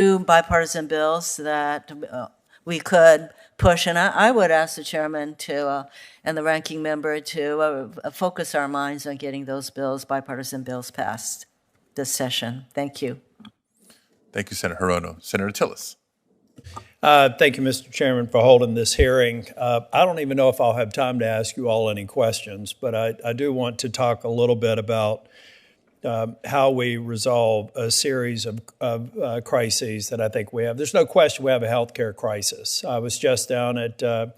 two bipartisan bills that we could push, and I would ask the chairman to and the ranking member to focus our minds on getting those bills, bipartisan bills, passed this session. Thank you. Thank you, Senator Hirono. Senator Tillis. Thank you, Mr. Chairman, for holding this hearing. I don't even know if I'll have time to ask you all any questions, but I do want to talk a little bit about how we resolve a series of crises that I think we have. There's no question we have a healthcare crisis. I was just down at a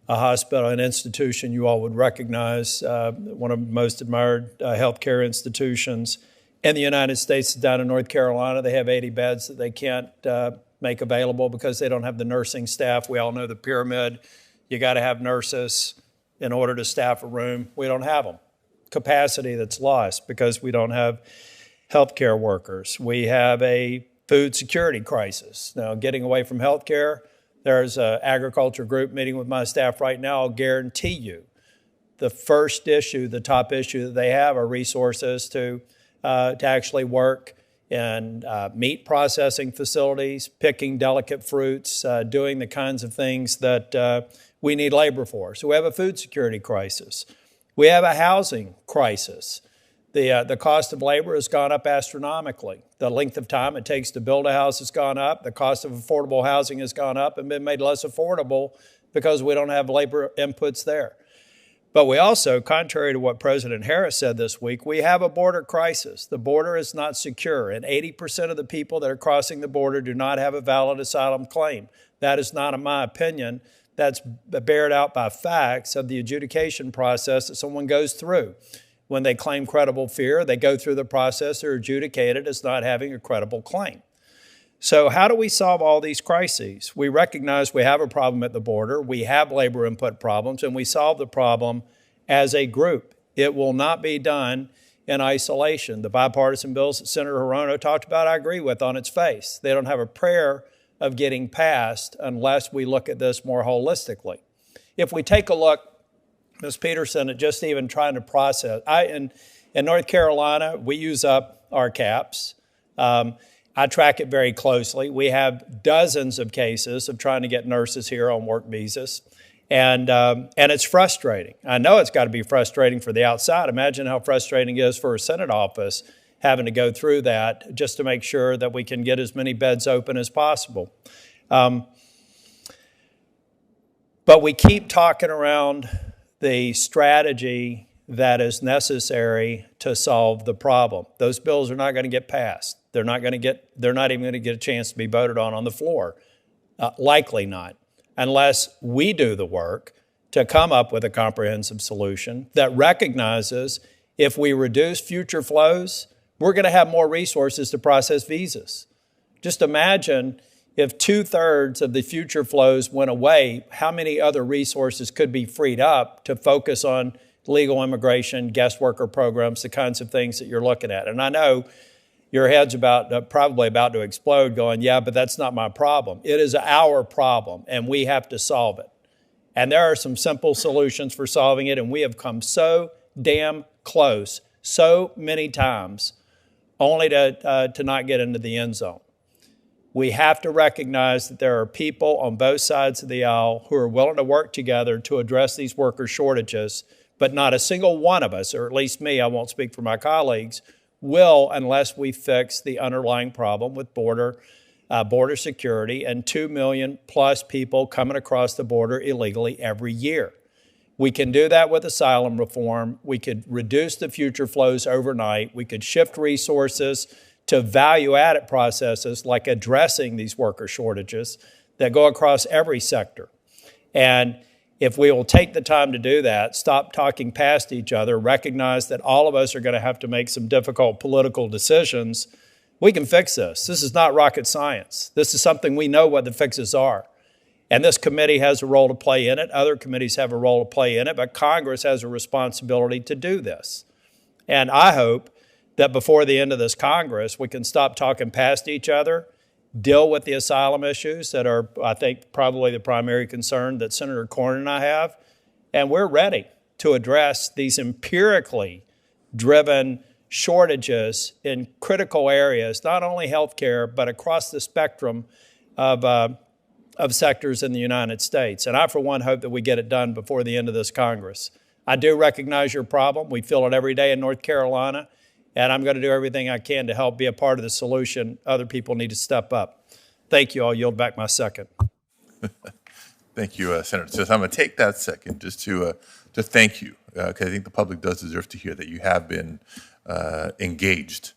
hospital, an institution you all would recognize, one of the most admired healthcare institutions in the United States, down in North Carolina. They have 80 beds that they can't make available because they don't have the nursing staff. We all know the pyramid. You got to have nurses in order to staff a room. We don't have them. Capacity that's lost because we don't have healthcare workers. We have a food security crisis. Now, getting away from healthcare, there's an agriculture group meeting with my staff right now. I'll guarantee you the first issue, the top issue that they have are resources to actually work in meat processing facilities, picking delicate fruits, doing the kinds of things that we need labor for. So we have a food security crisis. We have a housing crisis. The cost of labor has gone up astronomically. The length of time it takes to build a house has gone up. The cost of affordable housing has gone up and been made less affordable because we don't have labor inputs there. But we also, contrary to what President Harris said this week, we have a border crisis. The border is not secure, and 80% of the people that are crossing the border do not have a valid asylum claim. That is not, in my opinion, that's bared out by facts of the adjudication process that someone goes through. When they claim credible fear, they go through the process, they're adjudicated as not having a credible claim. So how do we solve all these crises? We recognize we have a problem at the border, we have labor input problems, and we solve the problem as a group. It will not be done in isolation. The bipartisan bills that Senator Hirono talked about, I agree with on its face. They don't have a prayer of getting passed unless we look at this more holistically. If we take a look, Ms. Peterson, at just even trying to process, in North Carolina, we use up our caps. I track it very closely. We have dozens of cases of trying to get nurses here on work visas, and it's frustrating. I know it's got to be frustrating for the outside. Imagine how frustrating it is for a Senate office having to go through that just to make sure that we can get as many beds open as possible. But we keep talking around the strategy that is necessary to solve the problem. Those bills are not going to get passed. They're not even going to get a chance to be voted on the floor. Likely not, unless we do the work to come up with a comprehensive solution that recognizes if we reduce future flows, we're going to have more resources to process visas. Just imagine if 2/3 of the future flows went away, how many other resources could be freed up to focus on legal immigration, guest worker programs, the kinds of things that you're looking at. And I know your head's probably about to explode going, yeah, but that's not my problem. It is our problem, and we have to solve it. And there are some simple solutions for solving it, and we have come so damn close so many times only to not get into the end zone. We have to recognize that there are people on both sides of the aisle who are willing to work together to address these worker shortages, but not a single one of us, or at least me, I won't speak for my colleagues, will unless we fix the underlying problem with border security and 2 million plus people coming across the border illegally every year. We can do that with asylum reform. We could reduce the future flows overnight. We could shift resources to value-added processes like addressing these worker shortages that go across every sector. And if we will take the time to do that, stop talking past each other, recognize that all of us are going to have to make some difficult political decisions, we can fix this. This is not rocket science. This is something we know what the fixes are. And this committee has a role to play in it. Other committees have a role to play in it, but Congress has a responsibility to do this. And I hope that before the end of this Congress, we can stop talking past each other, deal with the asylum issues that are, I think, probably the primary concern that Senator Cornyn and I have, and we're ready to address these empirically driven shortages in critical areas, not only healthcare, but across the spectrum of sectors in the United States. And I, for one, hope that we get it done before the end of this Congress. I do recognize your problem. We feel it every day in North Carolina, and I'm going to do everything I can to help be a part of the solution. Other people need to step up. Thank you. I'll yield back my second. Thank you, Senator Tillis. I'm going to take that second just to thank you, because I think the public does deserve to hear that you have been engaged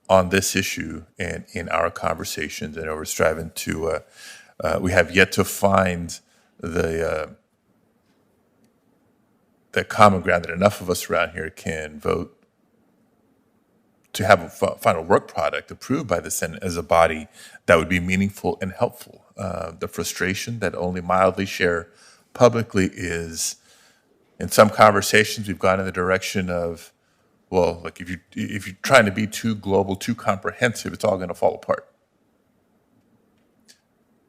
on this issue and in our conversations, and we're striving to. We have yet to find the common ground that enough of us around here can vote to have a final work product approved by the Senate as a body that would be meaningful and helpful. The frustration that only mildly share publicly is, in some conversations, we've gone in the direction of, well, like if you're trying to be too global, too comprehensive, it's all going to fall apart.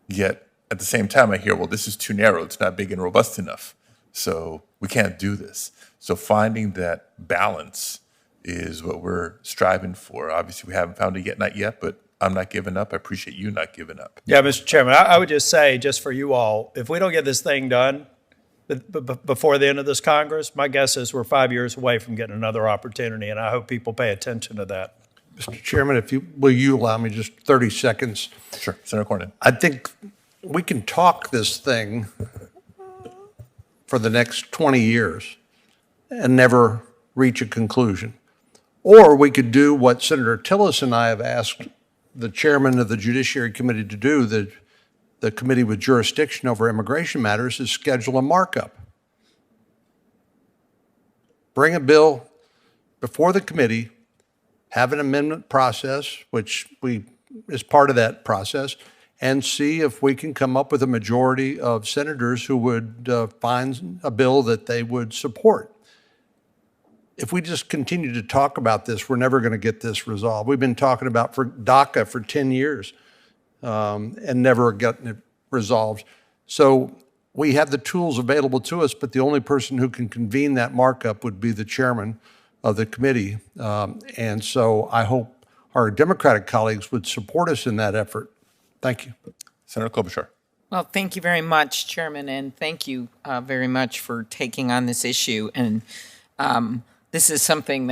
Yet at the same time, I hear, well, this is too narrow. It's not big and robust enough. So we can't do this. So finding that balance is what we're striving for. Obviously, we haven't found it yet, not yet, but I'm not giving up. I appreciate you not giving up. Yeah, Mr. Chairman, I would just say, just for you all, if we don't get this thing done before the end of this Congress, my guess is we're 5 years away from getting another opportunity, and I hope people pay attention to that. Mr. Chairman, will you allow me just 30 seconds? Sure, Senator Cornyn. I think we can talk this thing for the next 20 years and never reach a conclusion. Or we could do what Senator Tillis and I have asked the chairman of the Judiciary Committee to do, the committee with jurisdiction over immigration matters, is schedule a markup. Bring a bill before the committee, have an amendment process, which is part of that process, and see if we can come up with a majority of senators who would find a bill that they would support. If we just continue to talk about this, we're never going to get this resolved. We've been talking about for DACA for 10 years and never gotten it resolved. So we have the tools available to us, but the only person who can convene that markup would be the chairman of the committee. And so I hope our Democratic colleagues would support us in that effort. Thank you. Senator Klobuchar. Well, thank you very much, Chairman, and thank you very much for taking on this issue. And this is something